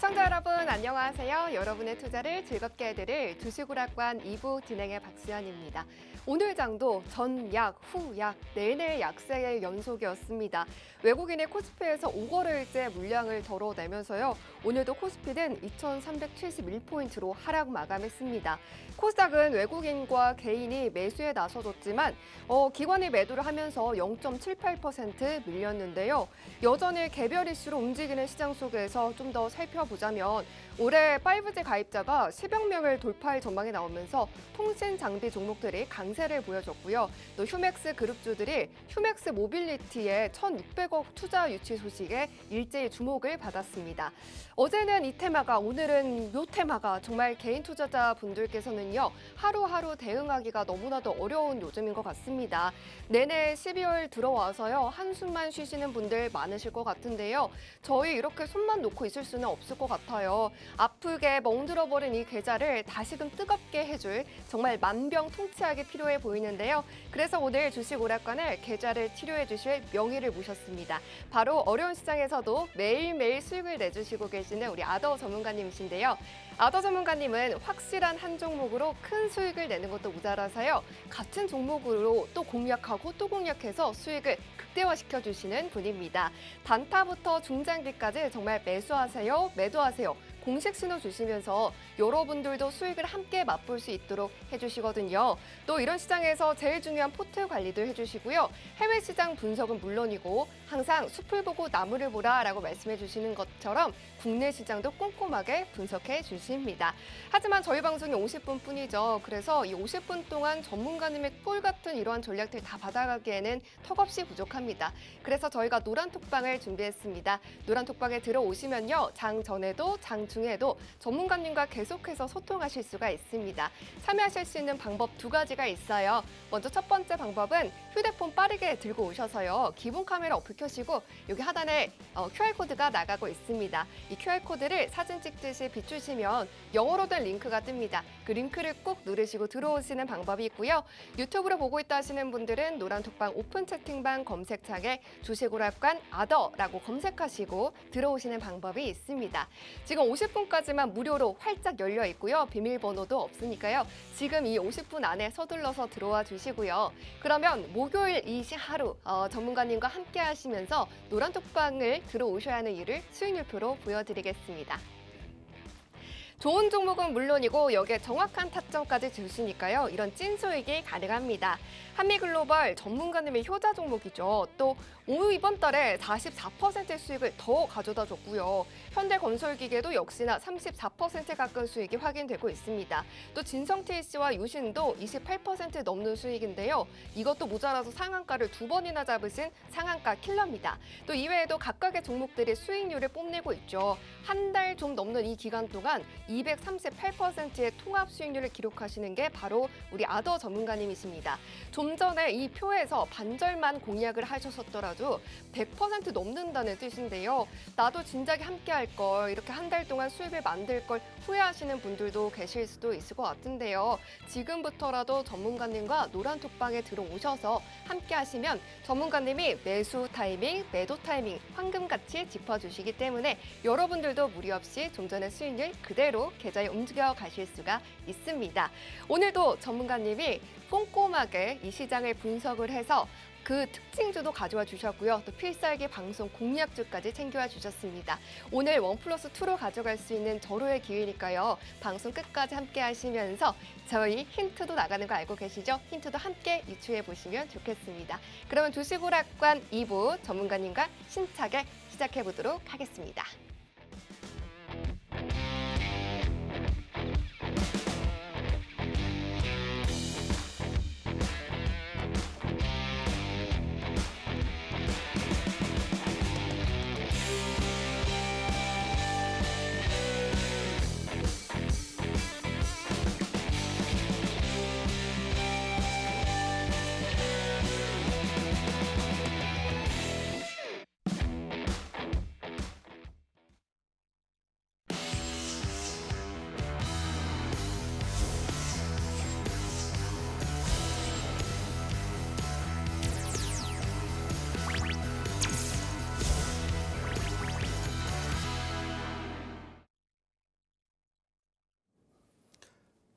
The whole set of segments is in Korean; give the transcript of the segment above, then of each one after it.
시청자 여러분 안녕하세요. 여러분의 투자를 즐겁게 해드릴 주식오락관 2부 진행의 박수연입니다. 오늘 장도 전약, 후약, 내내 약세의 연속이었습니다. 외국인의 코스피에서 5거래일째 물량을 덜어내면서요. 오늘도 코스피는 2,371포인트로 하락 마감했습니다. 코스닥은 외국인과 개인이 매수에 나서줬지만 기관이 매도를 하면서 0.78% 밀렸는데요. 여전히 개별 이슈로 움직이는 시장 속에서 좀 더 살펴보자면 올해 5G 가입자가 10여 명을 돌파할 전망이 나오면서 통신 장비 종목들이 강세를 보여줬고요. 또 휴맥스 그룹주들이 휴맥스 모빌리티의 1,600억 투자 유치 소식에 일제히 주목을 받았습니다. 어제는 이 테마가, 오늘은 요 테마가 정말 개인 투자자 분들께서는요. 하루하루 대응하기가 너무나도 어려운 요즘인 것 같습니다. 내내 12월 들어와서요. 한숨만 쉬시는 분들 많으실 것 같은데요. 저희 이렇게 손만 놓고 있을 수는 없을 것 같아요. 아프게 멍들어버린 이 계좌를 다시금 뜨겁게 해줄 정말 만병통치약이 필요해 보이는데요. 그래서 오늘 주식오락관을 계좌를 치료해 주실 명의를 모셨습니다. 바로 어려운 시장에서도 매일매일 수익을 내주시고 계시는 우리 아더 전문가님이신데요. 아더 전문가님은 확실한 한 종목으로 큰 수익을 내는 것도 모자라서요. 같은 종목으로 또 공략하고 또 공략해서 수익을 극대화시켜 주시는 분입니다. 단타부터 중장기까지 정말 매수하세요, 매도하세요. 공식 신호 주시면서 여러분들도 수익을 함께 맛볼 수 있도록 해주시거든요. 또 이런 시장에서 제일 중요한 포트 관리도 해주시고요. 해외 시장 분석은 물론이고 항상 숲을 보고 나무를 보라라고 말씀해 주시는 것처럼 국내 시장도 꼼꼼하게 분석해 주십니다. 하지만 저희 방송이 50분 뿐이죠. 그래서 이 50분 동안 전문가님의 꿀 같은 이러한 전략들 다 받아가기에는 턱없이 부족합니다. 그래서 저희가 노란 톡방을 준비했습니다. 노란 톡방에 들어오시면요. 장 전에도 장 중에도 전문가님과 계속해서 소통하실 수가 있습니다. 참여하실 수 있는 방법 두 가지가 있어요. 먼저 첫 번째 방법은 휴대폰 빠르게 들고 오셔서요. 기본 카메라 어플 켜시고 여기 하단에 QR코드가 나가고 있습니다. 이 QR코드를 사진 찍듯이 비추시면 영어로 된 링크가 뜹니다. 그 링크를 꼭 누르시고 들어오시는 방법이 있고요. 유튜브로 보고 있다 하시는 분들은 노란톡방 오픈 채팅방 검색창에 주식오락관 아더라고 검색하시고 들어오시는 방법이 있습니다. 지금 50분까지만 무료로 활짝 열려 있고요. 비밀번호도 없으니까요. 지금 이 50분 안에 서둘러서 들어와 주시고요. 그러면 목요일 이 하루 전문가님과 함께 하시면서 노란톡방을 들어오셔야 하는 이유를 수익률표로 보여드리겠습니다. 좋은 종목은 물론이고 여기에 정확한 타점까지 주시니까요. 이런 찐 수익이 가능합니다. 한미글로벌 전문가님의 효자 종목이죠. 또 이번 달에 44%의 수익을 더 가져다 줬고요. 현대건설기계도 역시나 34% 가까운 수익이 확인되고 있습니다. 또 진성TC와 유신도 28% 넘는 수익인데요. 이것도 모자라서 상한가를 2번이나 잡으신 상한가 킬러입니다. 또 이외에도 각각의 종목들이 수익률을 뽐내고 있죠. 한 달 좀 넘는 이 기간 동안 238%의 통합 수익률을 기록하시는 게 바로 우리 아더 전문가님이십니다. 좀 전에 이 표에서 반절만 공략을 하셨었더라도 100% 넘는다는 뜻인데요. 나도 진작에 함께 할 걸, 이렇게 한 달 동안 수익을 만들 걸 후회하시는 분들도 계실 수도 있을 것 같은데요. 지금부터라도 전문가님과 노란톡방에 들어오셔서 함께 하시면 전문가님이 매수 타이밍, 매도 타이밍 황금같이 짚어주시기 때문에 여러분들도 무리 없이 좀 전에 수익률 그대로 계좌에 움직여 가실 수가 있습니다. 오늘도 전문가님이 꼼꼼하게 이 시장을 분석을 해서 그 특징주도 가져와 주셨고요. 또 필살기 방송 공략주까지 챙겨와 주셨습니다. 오늘 1+2로 가져갈 수 있는 절호의 기회니까요. 방송 끝까지 함께 하시면서 저희 힌트도 나가는 거 알고 계시죠? 힌트도 함께 유추해 보시면 좋겠습니다. 그러면 주식오락관 2부 전문가님과 신차게 시작해 보도록 하겠습니다.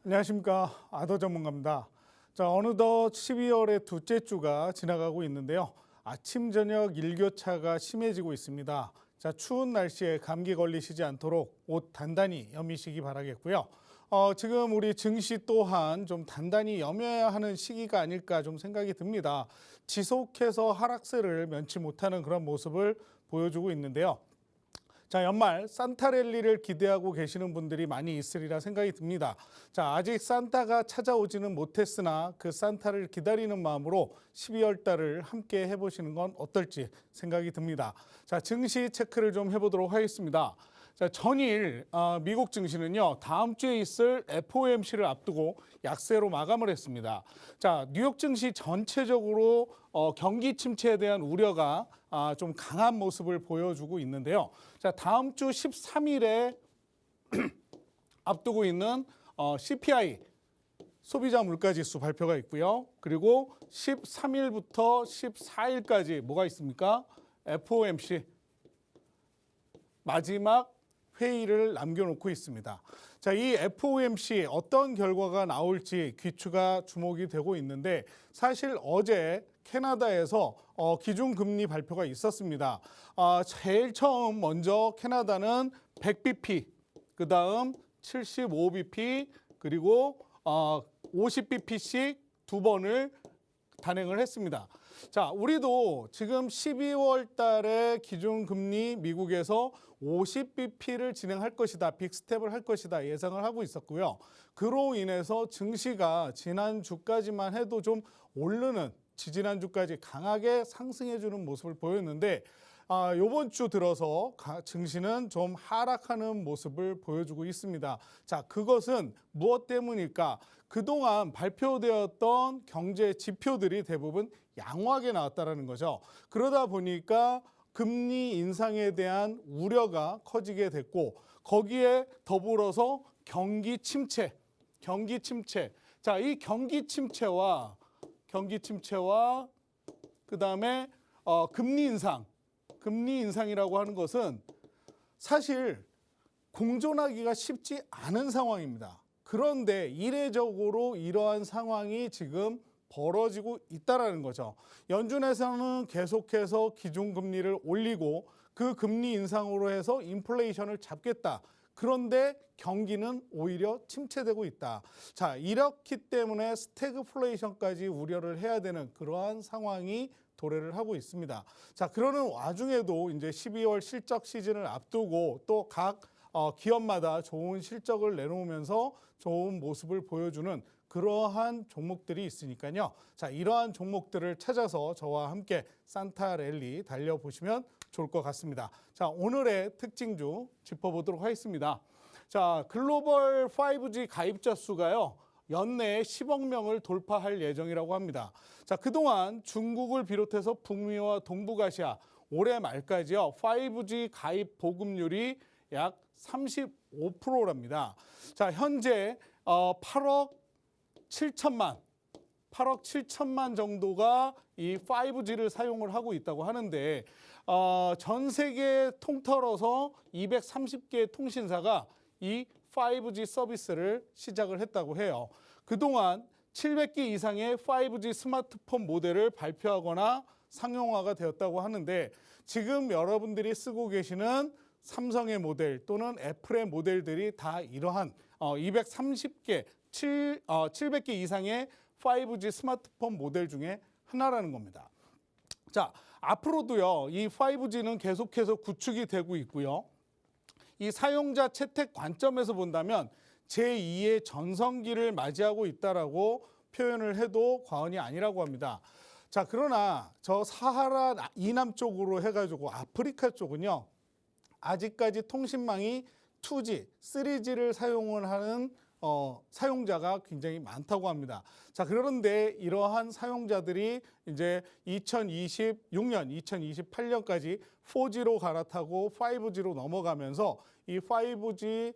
안녕하십니까. 아더 전문가입니다. 자, 어느덧 12월의 둘째 주가 지나가고 있는데요. 아침, 저녁 일교차가 심해지고 있습니다. 자, 추운 날씨에 감기 걸리시지 않도록 옷 단단히 여미시기 바라겠고요. 지금 우리 증시 또한 좀 단단히 여며야 하는 시기가 아닐까 좀 생각이 듭니다. 지속해서 하락세를 면치 못하는 그런 모습을 보여주고 있는데요. 자, 연말 산타랠리를 기대하고 계시는 분들이 많이 있으리라 생각이 듭니다. 자, 아직 산타가 찾아오지는 못했으나 그 산타를 기다리는 마음으로 12월 달을 함께 해보시는 건 어떨지 생각이 듭니다. 자, 증시 체크를 좀 해보도록 하겠습니다. 자, 전일 미국 증시는요, 다음 주에 있을 FOMC를 앞두고 약세로 마감을 했습니다. 자, 뉴욕 증시 전체적으로 경기 침체에 대한 우려가 좀 강한 모습을 보여주고 있는데요. 자, 다음 주 13일에 앞두고 있는 CPI 소비자 물가지수 발표가 있고요. 그리고 13일부터 14일까지 뭐가 있습니까? FOMC 마지막 회의를 남겨놓고 있습니다. 자, 이 FOMC 어떤 결과가 나올지 귀추가 주목이 되고 있는데 사실 어제 캐나다에서 기준금리 발표가 있었습니다. 제일 처음 먼저 캐나다는 100bp, 그 다음 75bp, 그리고 50bp씩 두 번을 단행을 했습니다. 자, 우리도 지금 12월 달에 기준금리 미국에서 50bp를 진행할 것이다, 빅스텝을 할 것이다 예상을 하고 있었고요. 그로 인해서 증시가 지난주까지만 해도 좀 오르는, 지지난주까지 강하게 상승해주는 모습을 보였는데 이번 주 들어서 증시는 좀 하락하는 모습을 보여주고 있습니다. 자, 그것은 무엇 때문일까? 그동안 발표되었던 경제 지표들이 대부분 양호하게 나왔다는 거죠. 그러다 보니까 금리 인상에 대한 우려가 커지게 됐고 거기에 더불어서 경기 침체. 자, 이 경기 침체와 그다음에 금리 인상이라고 하는 것은 사실 공존하기가 쉽지 않은 상황입니다. 그런데 이례적으로 이러한 상황이 지금 벌어지고 있다는 거죠. 연준에서는 계속해서 기준금리를 올리고 그 금리 인상으로 해서 인플레이션을 잡겠다. 그런데 경기는 오히려 침체되고 있다. 자, 이렇기 때문에 스태그플레이션까지 우려를 해야 되는 그러한 상황이 도래를 하고 있습니다. 자, 그러는 와중에도 이제 12월 실적 시즌을 앞두고 또 각 기업마다 좋은 실적을 내놓으면서 좋은 모습을 보여주는 그러한 종목들이 있으니까요. 자, 이러한 종목들을 찾아서 저와 함께 산타랠리 달려보시면 좋을 것 같습니다. 자, 오늘의 특징주 짚어보도록 하겠습니다. 자, 글로벌 5G 가입자 수가요, 연내에 10억 명을 돌파할 예정이라고 합니다. 자, 그동안 중국을 비롯해서 북미와 동북아시아 올해 말까지요, 5G 가입 보급률이 약 35%랍니다. 자, 현재 8억 7천만 정도가 이 5G를 사용을 하고 있다고 하는데 전 세계 통틀어서 230개 통신사가 이 5G 서비스를 시작을 했다고 해요. 그동안 700개 이상의 5G 스마트폰 모델을 발표하거나 상용화가 되었다고 하는데 지금 여러분들이 쓰고 계시는 삼성의 모델 또는 애플의 모델들이 다 이러한 230개, 700개 이상의 5G 스마트폰 모델 중에 하나라는 겁니다. 자, 앞으로도요, 이 5G는 계속해서 구축이 되고 있고요. 이 사용자 채택 관점에서 본다면 제2의 전성기를 맞이하고 있다라고 표현을 해도 과언이 아니라고 합니다. 자, 그러나 저 사하라 이남 쪽으로 해가지고 아프리카 쪽은요, 아직까지 통신망이 2G, 3G를 사용을 하는 사용자가 굉장히 많다고 합니다. 자, 그런데 이러한 사용자들이 이제 2026년, 2028년까지 4G로 갈아타고 5G로 넘어가면서 이 5G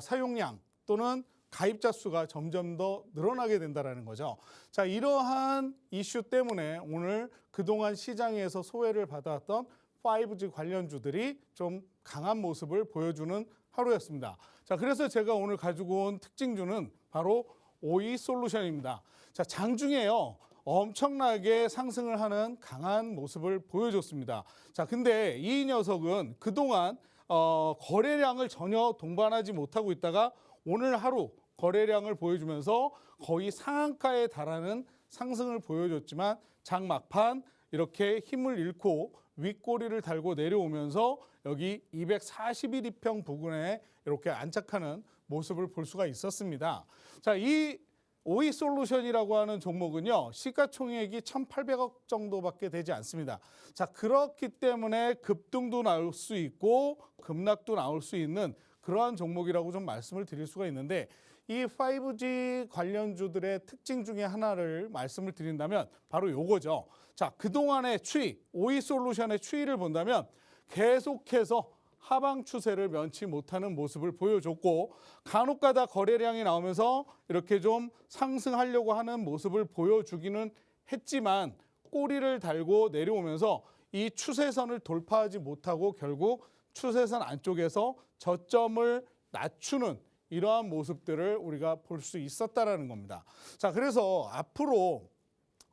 사용량 또는 가입자 수가 점점 더 늘어나게 된다는 거죠. 자, 이러한 이슈 때문에 오늘 그동안 시장에서 소외를 받아왔던 5G 관련주들이 좀 강한 모습을 보여주는 하루였습니다. 자, 그래서 제가 오늘 가지고 온 특징주는 바로 OE 솔루션입니다. 자, 장중에요. 엄청나게 상승을 하는 강한 모습을 보여줬습니다. 자, 근데 이 녀석은 그동안 거래량을 전혀 동반하지 못하고 있다가 오늘 하루 거래량을 보여주면서 거의 상한가에 달하는 상승을 보여줬지만 장 막판 이렇게 힘을 잃고 윗꼬리를 달고 내려오면서 여기 241이평 부근에 이렇게 안착하는 모습을 볼 수가 있었습니다. 자, 이 OE 솔루션이라고 하는 종목은요, 시가총액이 1,800억 정도밖에 되지 않습니다. 자, 그렇기 때문에 급등도 나올 수 있고 급락도 나올 수 있는 그러한 종목이라고 좀 말씀을 드릴 수가 있는데, 이 5G 관련주들의 특징 중에 하나를 말씀을 드린다면 바로 요거죠. 자, 그동안의 추이, OE 솔루션의 추이를 본다면 계속해서 하방 추세를 면치 못하는 모습을 보여줬고, 간혹가다 거래량이 나오면서 이렇게 좀 상승하려고 하는 모습을 보여주기는 했지만 꼬리를 달고 내려오면서 이 추세선을 돌파하지 못하고 결국 추세선 안쪽에서 저점을 낮추는 이러한 모습들을 우리가 볼 수 있었다라는 겁니다. 자, 그래서 앞으로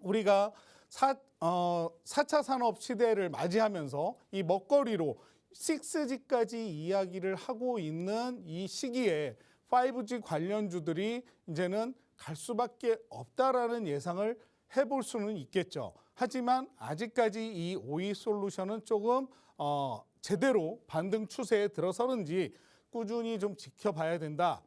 우리가 4차 산업 시대를 맞이하면서 이 먹거리로 6G까지 이야기를 하고 있는 이 시기에 5G 관련주들이 이제는 갈 수밖에 없다라는 예상을 해볼 수는 있겠죠. 하지만 아직까지 이 OE 솔루션은 조금 제대로 반등 추세에 들어서는지 꾸준히 좀 지켜봐야 된다.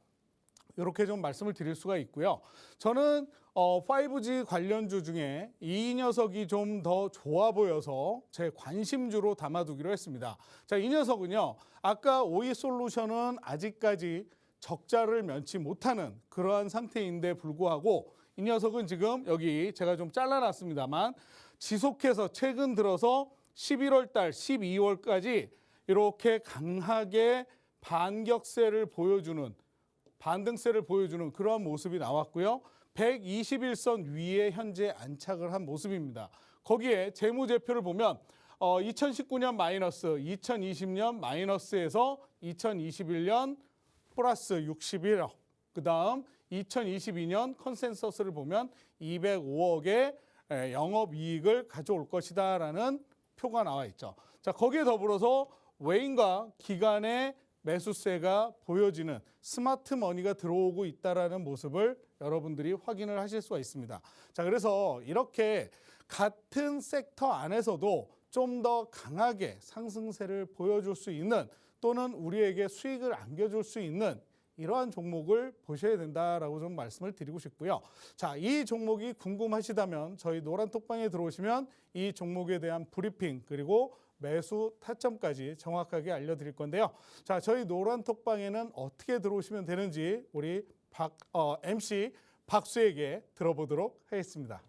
이렇게 좀 말씀을 드릴 수가 있고요. 저는 5G 관련주 중에 이 녀석이 좀 더 좋아 보여서 제 관심주로 담아두기로 했습니다. 자, 이 녀석은요, 아까 OE 솔루션은 아직까지 적자를 면치 못하는 그러한 상태인데 불구하고 이 녀석은 지금 여기 제가 좀 잘라놨습니다만 지속해서 최근 들어서 11월 달, 12월까지 이렇게 강하게 반격세를 보여주는, 반등세를 보여주는 그러한 모습이 나왔고요. 121선 위에 현재 안착을 한 모습입니다. 거기에 재무제표를 보면 2019년 마이너스, 2020년 마이너스에서 2021년 플러스 61억, 그 다음 2022년 컨센서스를 보면 205억의 영업이익을 가져올 것이다 라는 표가 나와 있죠. 자, 거기에 더불어서 외인과 기관의 매수세가 보여지는 스마트 머니가 들어오고 있다라는 모습을 여러분들이 확인을 하실 수가 있습니다. 자, 그래서 이렇게 같은 섹터 안에서도 좀 더 강하게 상승세를 보여줄 수 있는 또는 우리에게 수익을 안겨줄 수 있는 이러한 종목을 보셔야 된다라고 좀 말씀을 드리고 싶고요. 자, 이 종목이 궁금하시다면 저희 노란톡방에 들어오시면 이 종목에 대한 브리핑 그리고 매수 타점까지 정확하게 알려드릴 건데요. 자, 저희 노란톡방에는 어떻게 들어오시면 되는지 우리 MC 박수에게 들어보도록 하겠습니다.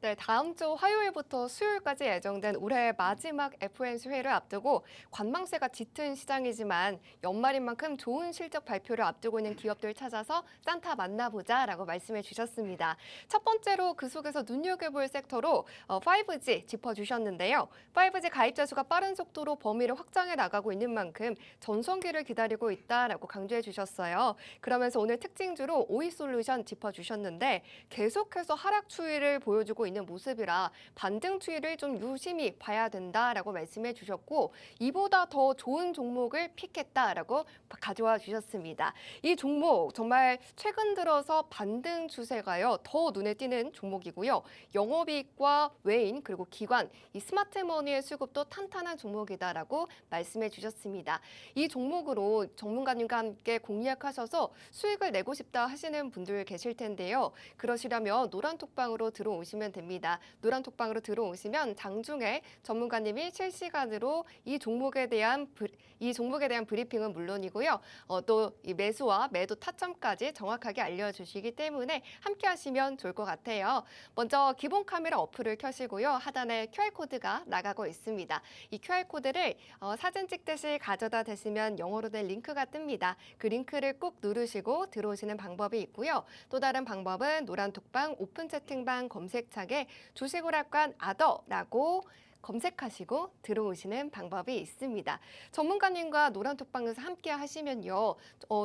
네, 다음 주 화요일부터 수요일까지 예정된 올해 마지막 FOMC 회의를 앞두고 관망세가 짙은 시장이지만 연말인 만큼 좋은 실적 발표를 앞두고 있는 기업들 찾아서 산타 만나보자라고 말씀해 주셨습니다. 첫 번째로 그 속에서 눈여겨볼 섹터로 5G 짚어주셨는데요. 5G 가입자 수가 빠른 속도로 범위를 확장해 나가고 있는 만큼 전성기를 기다리고 있다라고 강조해 주셨어요. 그러면서 오늘 특징주로 OE 솔루션 짚어주셨는데 계속해서 하락 추이를 보여주고 있는 모습이라 반등 추이를 좀 유심히 봐야 된다라고 말씀해 주셨고 이보다 더 좋은 종목을 픽했다라고 가져와 주셨습니다. 이 종목 정말 최근 들어서 반등 추세가요 더 눈에 띄는 종목이고요. 영업이익과 외인 그리고 기관 이 스마트머니의 수급도 탄탄한 종목이다라고 말씀해 주셨습니다. 이 종목으로 전문가님과 함께 공략하셔서 수익을 내고 싶다 하시는 분들 계실 텐데요. 그러시려면 노란톡방으로 들어오시면 됩니다. 노란톡방으로 들어오시면 장중에 전문가님이 실시간으로 이 종목에 대한 브리핑은 물론이고요. 또 이 매수와 매도 타점까지 정확하게 알려주시기 때문에 함께 하시면 좋을 것 같아요. 먼저 기본 카메라 어플을 켜시고요. 하단에 QR코드가 나가고 있습니다. 이 QR코드를 사진 찍듯이 가져다 대시면 영어로 된 링크가 뜹니다. 그 링크를 꾹 누르시고 들어오시는 방법이 있고요. 또 다른 방법은 노란톡방 오픈 채팅방 검색창에 주식오락관 아더라고 검색하시고 들어오시는 방법이 있습니다. 전문가님과 노란톡방에서 함께 하시면요.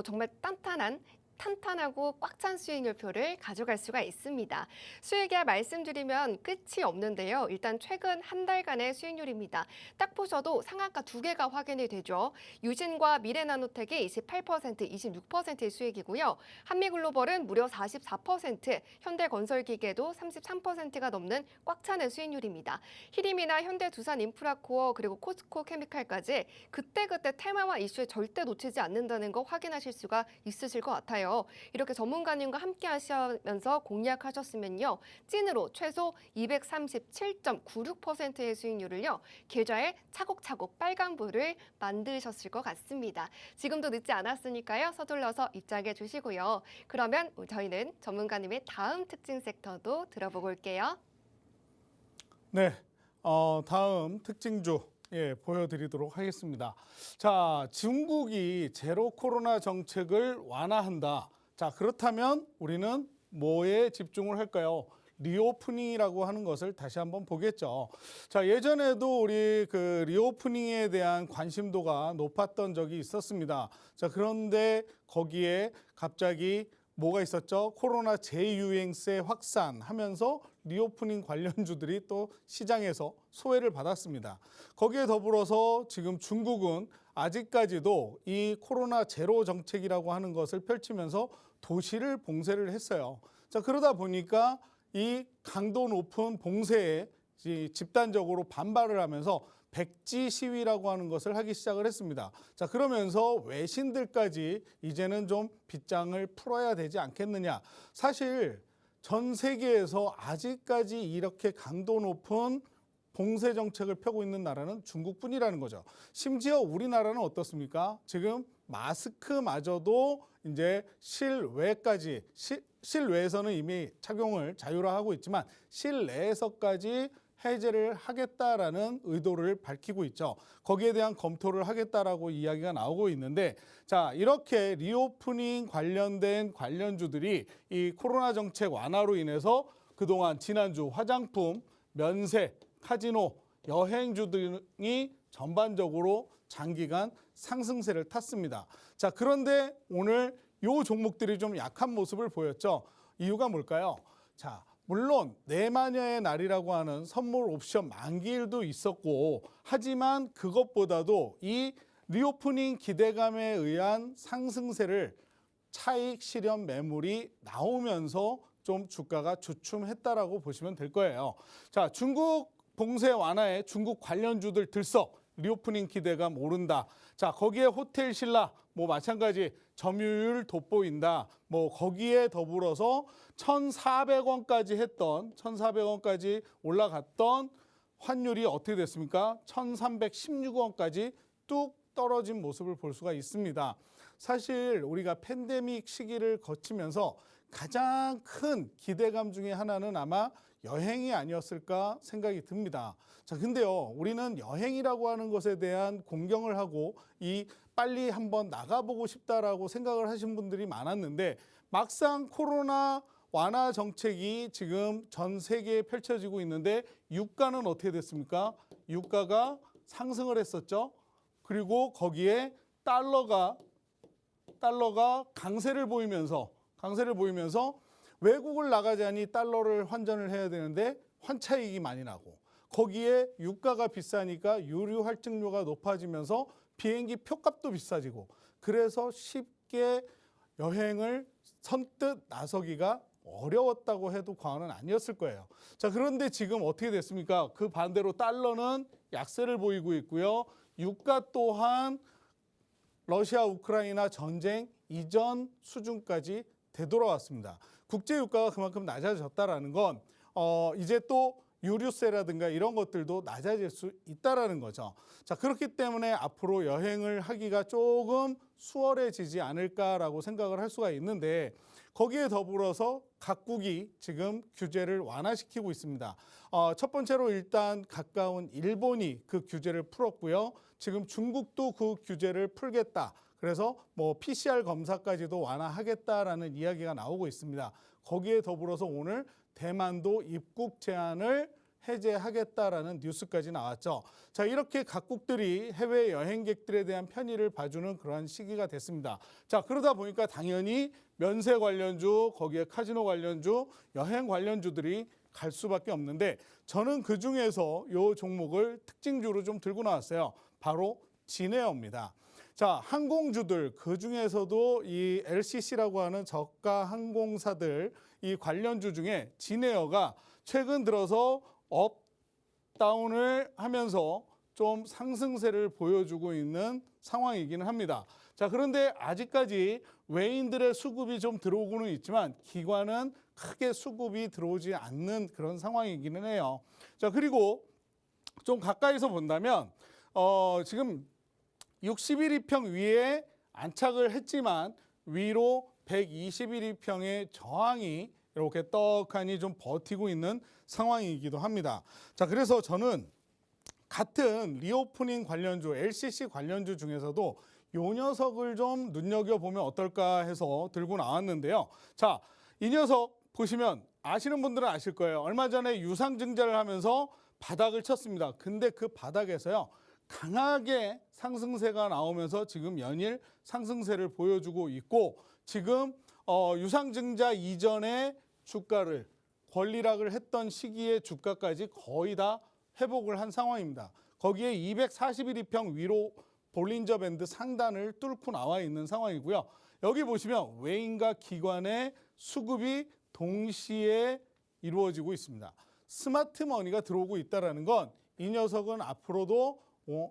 정말 탄탄한 탄탄하고 꽉 찬 수익률표를 가져갈 수가 있습니다. 수익이야 말씀드리면 끝이 없는데요. 일단 최근 한 달간의 수익률입니다. 딱 보셔도 상한가 2개가 확인이 되죠. 유진과 미래나노텍이 28%, 26%의 수익이고요. 한미글로벌은 무려 44%, 현대건설기계도 33%가 넘는 꽉 차는 수익률입니다. 히림이나 현대두산인프라코어 그리고 코스코케미칼까지 그때그때 테마와 이슈에 절대 놓치지 않는다는 거 확인하실 수가 있으실 것 같아요. 이렇게 전문가님과 함께 하시면서 공략하셨으면요. 찐으로 최소 237.96%의 수익률을요. 계좌에 차곡차곡 빨간불을 만드셨을 것 같습니다. 지금도 늦지 않았으니까요. 서둘러서 입장해 주시고요. 그러면 저희는 전문가님의 다음 특징 섹터도 들어보고 올게요. 네, 다음 특징주 보여드리도록 하겠습니다. 자, 중국이 제로 코로나 정책을 완화한다. 자, 그렇다면 우리는 뭐에 집중을 할까요? 리오프닝이라고 하는 것을 다시 한번 보겠죠. 자, 예전에도 우리 그 리오프닝에 대한 관심도가 높았던 적이 있었습니다. 자, 그런데 거기에 갑자기 뭐가 있었죠? 코로나 재유행세 확산하면서 리오프닝 관련주들이 또 시장에서 소외를 받았습니다. 거기에 더불어서 지금 중국은 아직까지도 이 코로나 제로 정책이라고 하는 것을 펼치면서 도시를 봉쇄를 했어요. 자, 그러다 보니까 이 강도 높은 봉쇄에 집단적으로 반발을 하면서 백지 시위라고 하는 것을 하기 시작을 했습니다. 자, 그러면서 외신들까지 이제는 좀 빗장을 풀어야 되지 않겠느냐. 사실 전 세계에서 아직까지 이렇게 강도 높은 봉쇄 정책을 펴고 있는 나라는 중국뿐이라는 거죠. 심지어 우리나라는 어떻습니까? 지금 마스크마저도 이제 실외에서는 이미 착용을 자유화하고 있지만 실내에서까지 해제를 하겠다라는 의도를 밝히고 있죠. 거기에 대한 검토를 하겠다라고 이야기가 나오고 있는데, 자, 이렇게 리오프닝 관련된 관련주들이 이 코로나 정책 완화로 인해서 그동안 지난주 화장품, 면세, 카지노, 여행주 등이 전반적으로 장기간 상승세를 탔습니다. 자, 그런데 오늘 요 종목들이 좀 약한 모습을 보였죠. 이유가 뭘까요? 자, 물론 내마녀의 날이라고 하는 선물 옵션 만기일도 있었고, 하지만 그것보다도 이 리오프닝 기대감에 의한 상승세를 차익 실현 매물이 나오면서 좀 주가가 주춤했다라고 보시면 될 거예요. 자, 중국 봉쇄 완화에 중국 관련주들 들썩, 리오프닝 기대감 오른다. 자, 거기에 호텔 신라 뭐 마찬가지 점유율 돋보인다. 뭐 거기에 더불어서 1,400원까지 올라갔던 환율이 어떻게 됐습니까? 1,316원까지 뚝 떨어진 모습을 볼 수가 있습니다. 사실 우리가 팬데믹 시기를 거치면서 가장 큰 기대감 중에 하나는 아마 여행이 아니었을까 생각이 듭니다. 자, 근데요, 우리는 여행이라고 하는 것에 대한 공경을 하고 빨리 한번 나가보고 싶다라고 생각을 하신 분들이 많았는데, 막상 코로나 완화 정책이 지금 전 세계에 펼쳐지고 있는데 유가는 어떻게 됐습니까? 유가가 상승을 했었죠. 그리고 거기에 달러가 강세를 보이면서 외국을 나가자니 달러를 환전을 해야 되는데 환차익이 많이 나고, 거기에 유가가 비싸니까 유류 할증료가 높아지면서 비행기 표값도 비싸지고, 그래서 쉽게 여행을 선뜻 나서기가 어려웠다고 해도 과언은 아니었을 거예요. 자, 그런데 지금 어떻게 됐습니까? 그 반대로 달러는 약세를 보이고 있고요. 유가 또한 러시아 우크라이나 전쟁 이전 수준까지 되돌아왔습니다. 국제 유가가 그만큼 낮아졌다라는 건 이제 또 유류세라든가 이런 것들도 낮아질 수 있다라는 거죠. 자, 그렇기 때문에 앞으로 여행을 하기가 조금 수월해지지 않을까라고 생각을 할 수가 있는데, 거기에 더불어서 각국이 지금 규제를 완화시키고 있습니다. 첫 번째로 일단 가까운 일본이 그 규제를 풀었고요. 지금 중국도 그 규제를 풀겠다. 그래서 뭐 PCR 검사까지도 완화하겠다라는 이야기가 나오고 있습니다. 거기에 더불어서 오늘 대만도 입국 제한을 해제하겠다라는 뉴스까지 나왔죠. 자, 이렇게 각국들이 해외 여행객들에 대한 편의를 봐주는 그러한 시기가 됐습니다. 자, 그러다 보니까 당연히 면세 관련주, 거기에 카지노 관련주, 여행 관련주들이 갈 수밖에 없는데 저는 그중에서 이 종목을 특징주로 좀 들고 나왔어요. 바로 진에어입니다. 자, 항공주들 그중에서도 이 LCC라고 하는 저가 항공사들 이 관련주 중에 진에어가 최근 들어서 업, 다운을 하면서 좀 상승세를 보여주고 있는 상황이기는 합니다. 자, 그런데 아직까지 외인들의 수급이 좀 들어오고는 있지만 기관은 크게 수급이 들어오지 않는 그런 상황이기는 해요. 자, 그리고 좀 가까이서 본다면 지금 61일평 위에 안착을 했지만 위로 121일평의 저항이 이렇게 떡하니 좀 버티고 있는 상황이기도 합니다. 자, 그래서 저는 같은 리오프닝 관련주, LCC 관련주 중에서도 요 녀석을 좀 눈여겨보면 어떨까 해서 들고 나왔는데요. 자, 이 녀석 보시면 아시는 분들은 아실 거예요. 얼마 전에 유상증자를 하면서 바닥을 쳤습니다. 근데 그 바닥에서요, 강하게 상승세가 나오면서 지금 연일 상승세를 보여주고 있고 지금 유상증자 이전에 주가를 권리락을 했던 시기의 주가까지 거의 다 회복을 한 상황입니다. 거기에 241일평 위로 볼린저 밴드 상단을 뚫고 나와 있는 상황이고요. 여기 보시면 외인과 기관의 수급이 동시에 이루어지고 있습니다. 스마트 머니가 들어오고 있다는 건 이 녀석은 앞으로도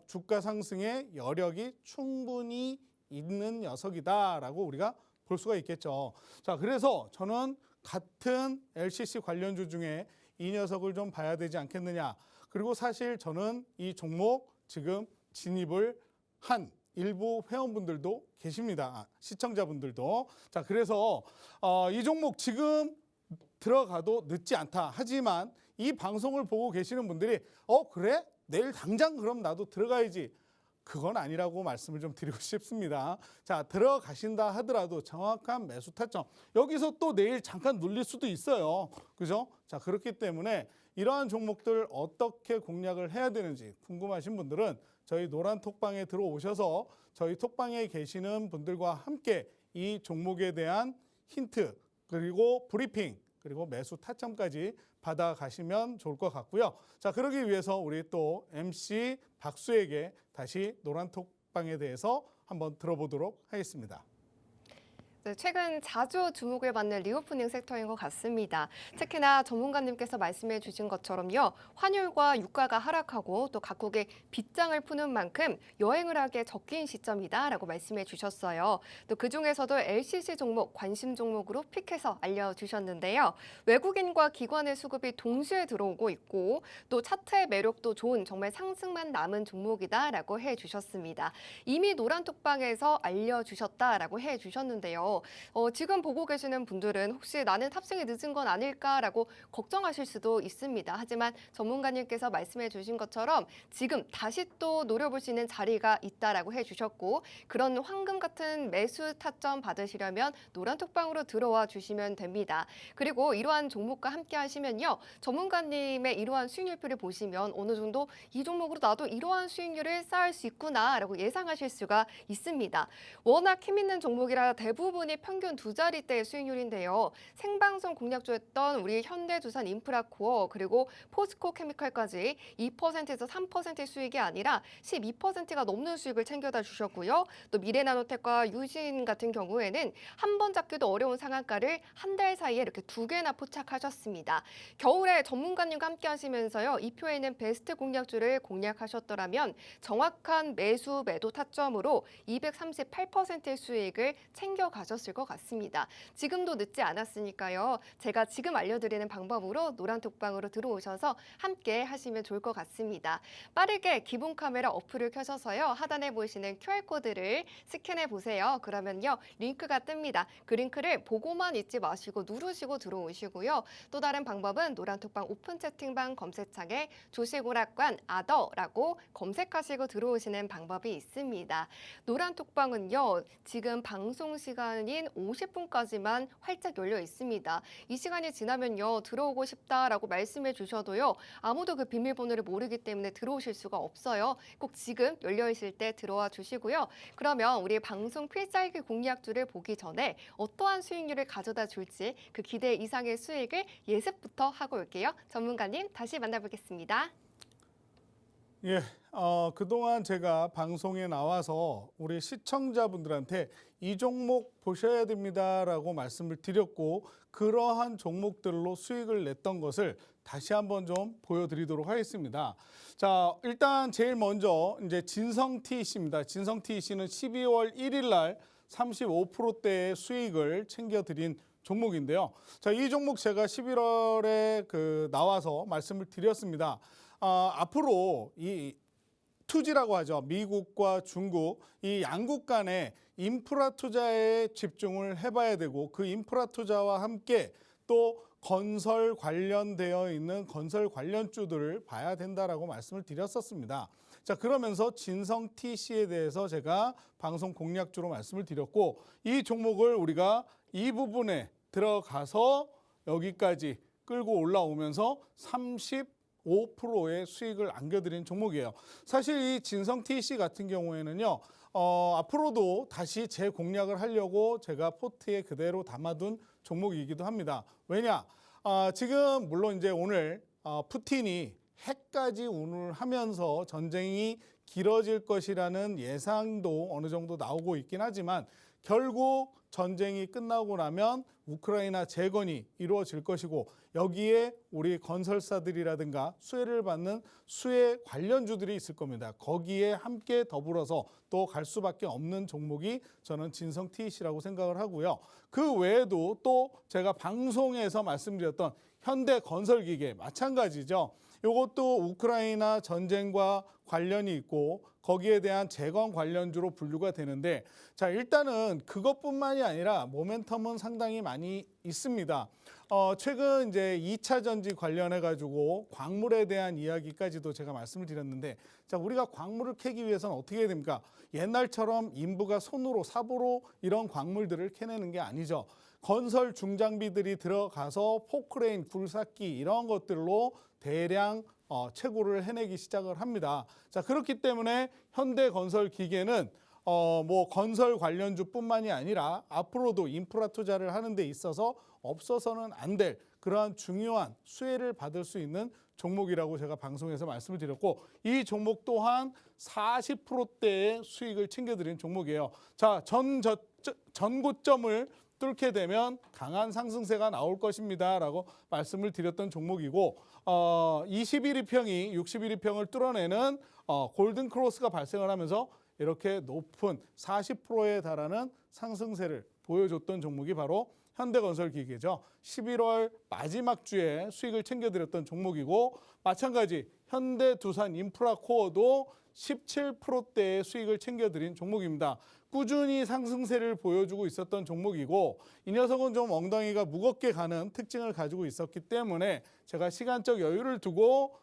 주가 상승의 여력이 충분히 있는 녀석이다라고 우리가 볼 수가 있겠죠. 자, 그래서 저는 같은 LCC 관련주 중에 이 녀석을 좀 봐야 되지 않겠느냐. 그리고 사실 저는 이 종목 지금 진입을 한 일부 회원분들도 계십니다. 시청자분들도. 자, 그래서 이 종목 지금 들어가도 늦지 않다. 하지만 이 방송을 보고 계시는 분들이 그래? 내일 당장 그럼 나도 들어가야지. 그건 아니라고 말씀을 좀 드리고 싶습니다. 자, 들어가신다 하더라도 정확한 매수 타점. 여기서 또 내일 잠깐 눌릴 수도 있어요. 그죠? 자, 그렇기 때문에 이러한 종목들 어떻게 공략을 해야 되는지 궁금하신 분들은 저희 노란 톡방에 들어오셔서 저희 톡방에 계시는 분들과 함께 이 종목에 대한 힌트 그리고 브리핑 그리고 매수 타점까지 받아가시면 좋을 것 같고요. 자, 그러기 위해서 우리 또 MC 박수에게 다시 노란 톡방에 대해서 한번 들어보도록 하겠습니다. 네, 최근 자주 주목을 받는 리오프닝 섹터인 것 같습니다. 특히나 전문가님께서 말씀해 주신 것처럼요. 환율과 유가가 하락하고 또 각국의 빗장을 푸는 만큼 여행을 하기에 적긴 시점이다라고 말씀해 주셨어요. 또 그중에서도 LCC 종목 관심 종목으로 픽해서 알려주셨는데요. 외국인과 기관의 수급이 동시에 들어오고 있고 또 차트의 매력도 좋은 정말 상승만 남은 종목이다라고 해주셨습니다. 이미 노란톡방에서 알려주셨다라고 해주셨는데요. 지금 보고 계시는 분들은 혹시 나는 탑승이 늦은 건 아닐까라고 걱정하실 수도 있습니다. 하지만 전문가님께서 말씀해 주신 것처럼 지금 다시 또 노려볼 수 있는 자리가 있다라고 해주셨고 그런 황금 같은 매수 타점 받으시려면 노란톡방으로 들어와 주시면 됩니다. 그리고 이러한 종목과 함께 하시면요. 전문가님의 이러한 수익률표를 보시면 어느 정도 이 종목으로 나도 이러한 수익률을 쌓을 수 있구나라고 예상하실 수가 있습니다. 워낙 힘있는 종목이라 대부분이 평균 두 자리대의 수익률인데요. 생방송 공략주였던 우리 현대두산 인프라코어 그리고 포스코 케미칼까지 2%에서 3%의 수익이 아니라 12%가 넘는 수익을 챙겨다 주셨고요. 또 미래나노텍과 유진 같은 경우에는 한 번 잡기도 어려운 상한가를 한 달 사이에 이렇게 두 개나 포착하셨습니다. 겨울에 전문가님과 함께 하시면서요. 이 표에 있는 베스트 공략주를 공략하셨더라면 정확한 매수 매도 타점으로 238%의 수익을 챙겨 가셨을 것 같습니다. 지금도 늦지 않았으니까요. 제가 지금 알려드리는 방법으로 노란톡방으로 들어오셔서 함께 하시면 좋을 것 같습니다. 빠르게 기본 카메라 어플을 켜셔서요. 하단에 보이시는 QR코드를 스캔해 보세요. 그러면요. 링크가 뜹니다. 그 링크를 보고만 있지 마시고 누르시고 들어오시고요. 또 다른 방법은 노란톡방 오픈 채팅방 검색창에 조식오락관 아더라고 검색하시고 들어오시는 방법이 있습니다. 노란톡방은요. 지금 방송 시간 오전인 50분까지만 활짝 열려 있습니다. 이 시간이 지나면요, 들어오고 싶다라고 말씀해 주셔도요, 아무도 그 비밀번호를 모르기 때문에 들어오실 수가 없어요. 꼭 지금 열려 있을 때 들어와 주시고요. 그러면 우리 방송 필살기 공략주를 보기 전에 어떠한 수익률을 가져다 줄지 그 기대 이상의 수익을 예습부터 하고 올게요. 전문가님 다시 만나보겠습니다. 예, 그동안 제가 방송에 나와서 우리 시청자분들한테 이 종목 보셔야 됩니다라고 말씀을 드렸고 그러한 종목들로 수익을 냈던 것을 다시 한번 좀 보여드리도록 하겠습니다. 자, 일단 제일 먼저 이제 진성 TEC입니다. 진성 TEC는 12월 1일 날 35%대의 수익을 챙겨드린 종목인데요. 자, 이 종목 제가 11월에 나와서 말씀을 드렸습니다. 앞으로 이 투지라고 하죠. 미국과 중국 이 양국 간의 인프라 투자에 집중을 해봐야 되고 그 인프라 투자와 함께 또 건설 관련되어 있는 건설 관련주들을 봐야 된다라고 말씀을 드렸었습니다. 자, 그러면서 진성 TC에 대해서 제가 방송 공략주로 말씀을 드렸고 이 종목을 우리가 이 부분에 들어가서 여기까지 끌고 올라오면서 35%의 수익을 안겨드린 종목이에요. 사실 이 진성 TC 같은 경우에는요, 앞으로도 다시 재공략을 하려고 제가 포트에 그대로 담아둔 종목이기도 합니다. 왜냐? 지금 물론 이제 오늘 푸틴이 핵까지 운운하면서 전쟁이 길어질 것이라는 예상도 어느 정도 나오고 있긴 하지만 결국 전쟁이 끝나고 나면 우크라이나 재건이 이루어질 것이고 여기에 우리 건설사들이라든가 수혜를 받는 수혜 관련주들이 있을 겁니다. 거기에 함께 더불어서 또 갈 수밖에 없는 종목이 저는 진성 TEC라고 생각을 하고요. 그 외에도 또 제가 방송에서 말씀드렸던 현대건설기계 마찬가지죠. 이것도 우크라이나 전쟁과 관련이 있고 거기에 대한 재건 관련주로 분류가 되는데 자, 일단은 그것뿐만이 아니라 모멘텀은 상당히 많이 있습니다. 최근 이제 2차 전지 관련해 가지고 광물에 대한 이야기까지도 제가 말씀을 드렸는데 자, 우리가 광물을 캐기 위해서는 어떻게 해야 됩니까? 옛날처럼 인부가 손으로 삽으로 이런 광물들을 캐내는 게 아니죠. 건설 중장비들이 들어가서 포크레인, 굴삭기 이런 것들로 대량 채굴을 해내기 시작을 합니다. 자, 그렇기 때문에 현대건설기계는 뭐 건설 관련주뿐만이 아니라 앞으로도 인프라 투자를 하는 데 있어서 없어서는 안 될 그러한 중요한 수혜를 받을 수 있는 종목이라고 제가 방송에서 말씀을 드렸고 이 종목 또한 40%대의 수익을 챙겨드린 종목이에요. 자, 전고점을 뚫게 되면 강한 상승세가 나올 것입니다 라고 말씀을 드렸던 종목이고 21일평이 61일평을 뚫어내는 골든 크로스가 발생을 하면서 이렇게 높은 40%에 달하는 상승세를 보여줬던 종목이 바로 현대건설기계죠. 11월 마지막 주에 수익을 챙겨드렸던 종목이고 마찬가지 현대두산인프라코어도 17%대의 수익을 챙겨드린 종목입니다. 꾸준히 상승세를 보여주고 있었던 종목이고 이 녀석은 좀 엉덩이가 무겁게 가는 특징을 가지고 있었기 때문에 제가 시간적 여유를 두고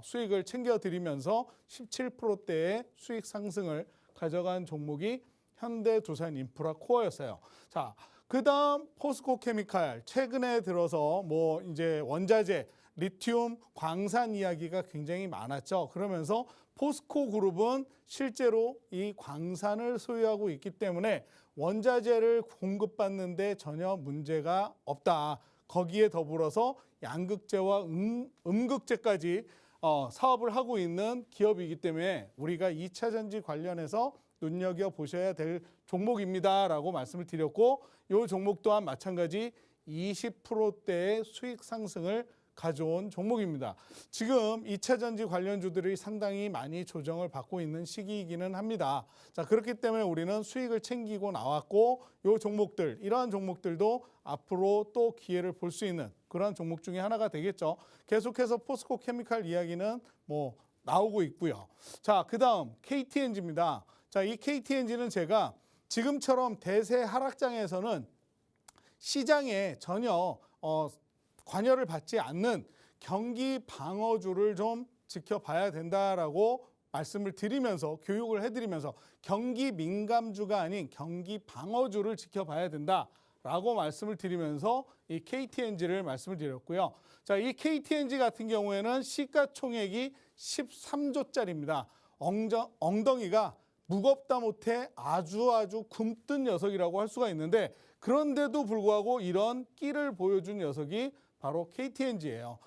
수익을 챙겨드리면서 17%대의 수익 상승을 가져간 종목이 현대두산인프라코어였어요. 자, 그다음 포스코케미칼 최근에 들어서 뭐 이제 원자재, 리튬, 광산 이야기가 굉장히 많았죠. 그러면서 포스코 그룹은 실제로 이 광산을 소유하고 있기 때문에 원자재를 공급받는데 전혀 문제가 없다. 거기에 더불어서 양극재와 음극재까지 사업을 하고 있는 기업이기 때문에 우리가 2차 전지 관련해서 눈여겨보셔야 될 종목입니다라고 말씀을 드렸고 이 종목 또한 마찬가지 20%대의 수익 상승을 가져온 종목입니다. 지금 2차 전지 관련주들이 상당히 많이 조정을 받고 있는 시기이기는 합니다. 자, 그렇기 때문에 우리는 수익을 챙기고 나왔고 이 종목들, 이러한 종목들도 앞으로 또 기회를 볼 수 있는 그러한 종목 중에 하나가 되겠죠. 계속해서 포스코 케미칼 이야기는 뭐 나오고 있고요. 자, 그다음 KTNG입니다. 자, 이 KTNG는 제가 지금처럼 대세 하락장에서는 시장에 전혀 관여를 받지 않는 경기 방어주를 좀 지켜봐야 된다라고 말씀을 드리면서 교육을 해드리면서 경기 민감주가 아닌 경기 방어주를 지켜봐야 된다라고 말씀을 드리면서 이 KTNG를 말씀을 드렸고요. 자, 이 KTNG 같은 경우에는 시가총액이 13조짜리입니다. 엉덩이가 무겁다 못해 아주 굼뜬 녀석이라고 할 수가 있는데 그런데도 불구하고 이런 끼를 보여준 녀석이 바로 KTNG예요.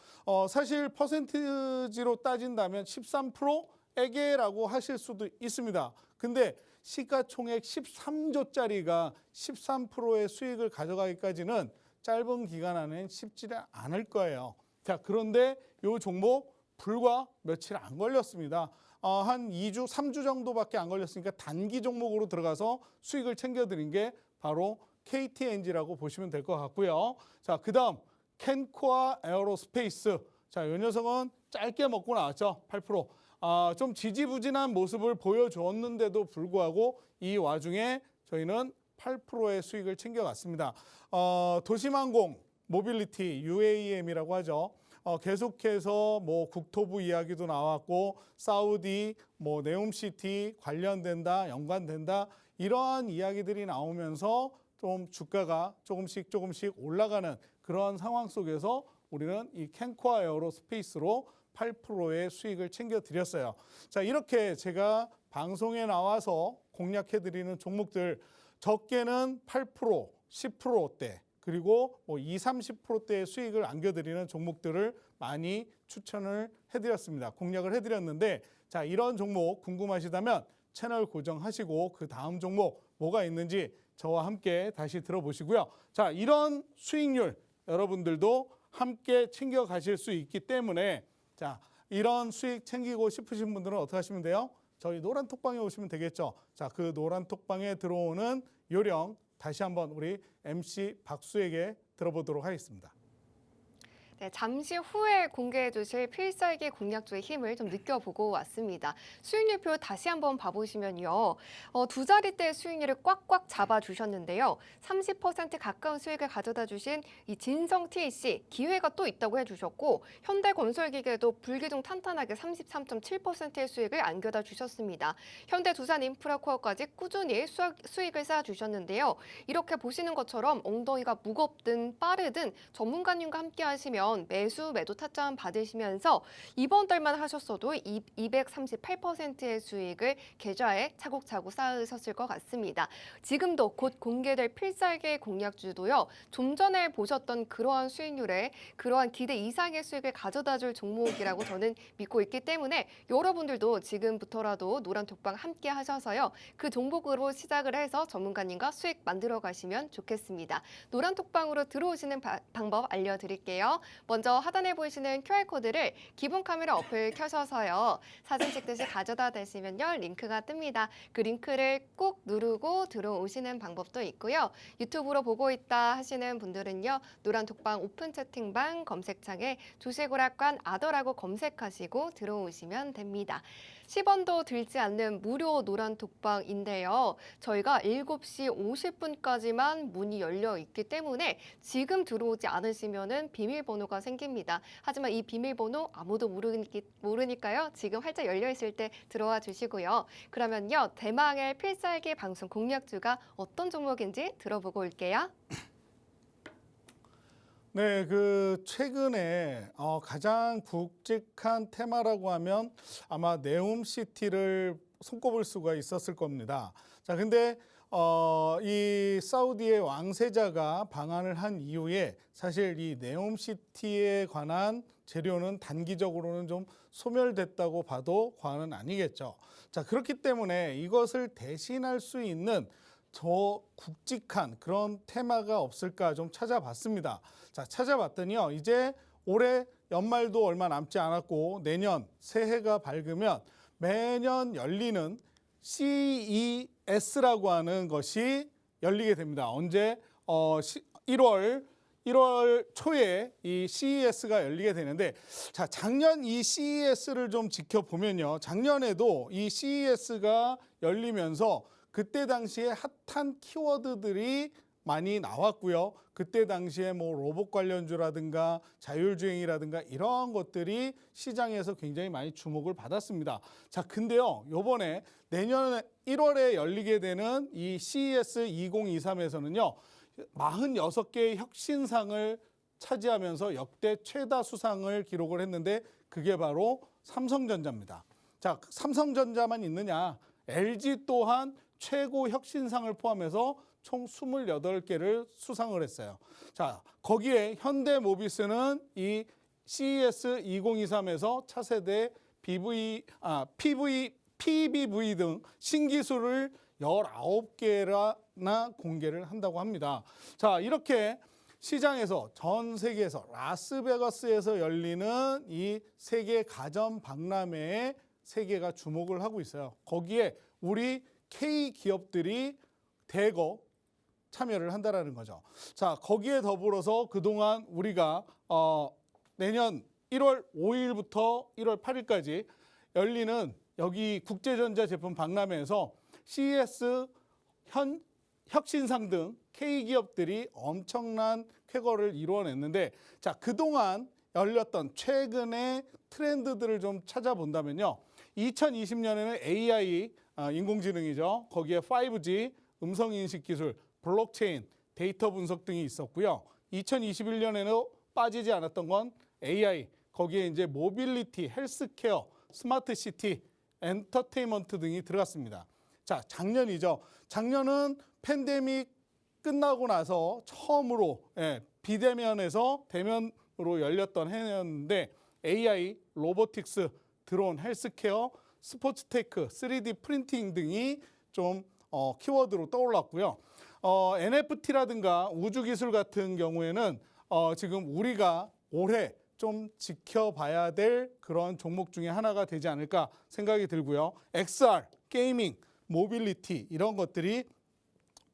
사실 퍼센티지로 따진다면 13%에게라고 하실 수도 있습니다. 근데 시가총액 13조짜리가 13%의 수익을 가져가기까지는 짧은 기간 안엔 쉽지 않을 거예요. 자, 그런데 이 종목 불과 며칠 안 걸렸습니다. 한 2주, 3주 정도밖에 안 걸렸으니까 단기 종목으로 들어가서 수익을 챙겨드린 게 바로 KTNG라고 보시면 될 것 같고요. 자, 그 다음 캔코아 에어로스페이스. 자, 이 녀석은 짧게 먹고 나왔죠. 8%. 좀 지지부진한 모습을 보여주었는데도 불구하고 이 와중에 저희는 8%의 수익을 챙겨갔습니다. 도심항공, 모빌리티, UAM이라고 하죠. 계속해서 뭐 국토부 이야기도 나왔고 사우디, 뭐 네옴시티 관련된다, 연관된다 이러한 이야기들이 나오면서 좀 주가가 조금씩 올라가는 그런 상황 속에서 우리는 이 캔코아 에어로스페이스로 8%의 수익을 챙겨드렸어요. 자, 이렇게 제가 방송에 나와서 공략해드리는 종목들 적게는 8%, 10%대 그리고 뭐 20, 30%대의 수익을 안겨드리는 종목들을 많이 추천을 해드렸습니다. 공략을 해드렸는데 자, 이런 종목 궁금하시다면 채널 고정하시고 그 다음 종목 뭐가 있는지 저와 함께 다시 들어보시고요. 자, 이런 수익률 여러분들도 함께 챙겨가실 수 있기 때문에 자, 이런 수익 챙기고 싶으신 분들은 어떻게 하시면 돼요? 저희 노란 톡방에 오시면 되겠죠. 자, 그 노란 톡방에 들어오는 요령 다시 한번 우리 MC 박수에게 들어보도록 하겠습니다. 네, 잠시 후에 공개해 주실 필살기 공략주의 힘을 좀 느껴보고 왔습니다. 수익률표 다시 한번 봐보시면요. 두 자릿대의 수익률을 꽉꽉 잡아주셨는데요. 30% 가까운 수익을 가져다 주신 이 진성 TC 기회가 또 있다고 해주셨고 현대건설기계도 불기둥 탄탄하게 33.7%의 수익을 안겨다 주셨습니다. 현대두산인프라코어까지 꾸준히 수익을 쌓아주셨는데요. 이렇게 보시는 것처럼 엉덩이가 무겁든 빠르든 전문가님과 함께 하시면 매수, 매도 타점 받으시면서 이번 달만 하셨어도 238%의 수익을 계좌에 차곡차곡 쌓으셨을 것 같습니다. 지금도 곧 공개될 필살기 공략주도요. 좀 전에 보셨던 그러한 수익률에 그러한 기대 이상의 수익을 가져다 줄 종목이라고 저는 믿고 있기 때문에 여러분들도 지금부터라도 노란 톡방 함께 하셔서요. 그 종목으로 시작을 해서 전문가님과 수익 만들어 가시면 좋겠습니다. 노란 톡방으로 들어오시는 방법 알려드릴게요. 먼저 하단에 보이시는 QR코드를 기본 카메라 어플 켜셔서요. 사진 찍듯이 가져다 대시면요. 링크가 뜹니다. 그 링크를 꾹 누르고 들어오시는 방법도 있고요. 유튜브로 보고 있다 하시는 분들은요. 노란 톡방 오픈 채팅방 검색창에 주식오락관 아더라고 검색하시고 들어오시면 됩니다. 10원도 들지 않는 무료 노란 톡방인데요. 저희가 7시 50분까지만 문이 열려 있기 때문에 지금 들어오지 않으시면 비밀번호가 생깁니다. 하지만 이 비밀번호 아무도 모르니까요. 지금 활짝 열려 있을 때 들어와 주시고요. 그러면요. 대망의 필살기 방송 공략주가 어떤 종목인지 들어보고 올게요. 네, 그 최근에 가장 굵직한 테마라고 하면 아마 네옴시티를 손꼽을 수가 있었을 겁니다. 자, 근데 이 사우디의 왕세자가 방한을 한 이후에 사실 이 네옴시티에 관한 재료는 단기적으로는 좀 소멸됐다고 봐도 과언은 아니겠죠. 자, 그렇기 때문에 이것을 대신할 수 있는 저 굵직한 그런 테마가 없을까 좀 찾아봤습니다. 자, 찾아봤더니요. 이제 올해 연말도 얼마 남지 않았고 내년 새해가 밝으면 매년 열리는 CES라고 하는 것이 열리게 됩니다. 언제? 1월 초에 이 CES가 열리게 되는데 자, 작년 이 CES를 좀 지켜보면요. 작년에도 이 CES가 열리면서 그때 당시에 핫한 키워드들이 많이 나왔고요. 그때 당시에 뭐 로봇 관련주라든가 자율주행이라든가 이러한 것들이 시장에서 굉장히 많이 주목을 받았습니다. 자, 근데요, 요번에 내년 1월에 열리게 되는 이 CES 2023에서는요, 46개의 혁신상을 차지하면서 역대 최다 수상을 기록을 했는데 그게 바로 삼성전자입니다. 자, 삼성전자만 있느냐? LG 또한 최고 혁신상을 포함해서 총 28개를 수상을 했어요. 자, 거기에 현대모비스는 이 CES 2023에서 차세대 PBV 등 신기술을 19개나 공개를 한다고 합니다. 자, 이렇게 시장에서 전 세계에서 라스베가스에서 열리는 이 세계 가전 박람회에 세계가 주목을 하고 있어요. 거기에 우리 K 기업들이 대거 참여를 한다라는 거죠. 자, 거기에 더불어서 그동안 우리가 내년 1월 5일부터 1월 8일까지 열리는 여기 국제전자 제품 박람회에서 CES 혁신상 등 K 기업들이 엄청난 쾌거를 이루어냈는데, 자, 그동안 열렸던 최근의 트렌드들을 좀 찾아본다면요. 2020년에는 AI, 인공지능이죠. 거기에 5G, 음성인식 기술, 블록체인, 데이터 분석 등이 있었고요. 2021년에는 빠지지 않았던 건 AI, 거기에 이제 모빌리티, 헬스케어, 스마트 시티, 엔터테인먼트 등이 들어갔습니다. 자, 작년이죠. 작년은 팬데믹 끝나고 나서 처음으로 비대면에서 대면으로 열렸던 해였는데 AI, 로보틱스, 드론, 헬스케어, 스포츠테크, 3D 프린팅 등이 좀 키워드로 떠올랐고요. NFT라든가 우주기술 같은 경우에는 지금 우리가 올해 좀 지켜봐야 될 그런 종목 중에 하나가 되지 않을까 생각이 들고요. XR, 게이밍, 모빌리티 이런 것들이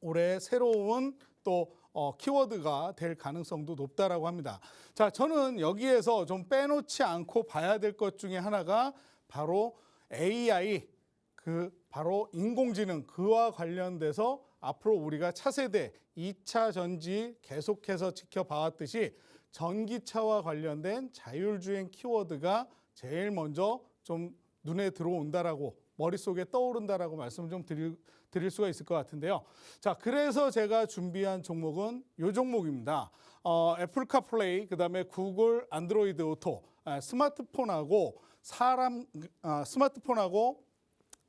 올해 새로운 또 키워드가 될 가능성도 높다라고 합니다. 자, 저는 여기에서 좀 빼놓지 않고 봐야 될 것 중에 하나가 바로 AI, 바로 인공지능, 그와 관련돼서 앞으로 우리가 차세대 2차 전지 계속해서 지켜봐왔듯이 전기차와 관련된 자율주행 키워드가 제일 먼저 좀 눈에 들어온다라고, 머릿속에 떠오른다라고 말씀을 좀 드릴 수가 있을 것 같은데요. 자, 그래서 제가 준비한 종목은 이 종목입니다. 애플 카플레이, 그다음에 구글 안드로이드 오토, 스마트폰하고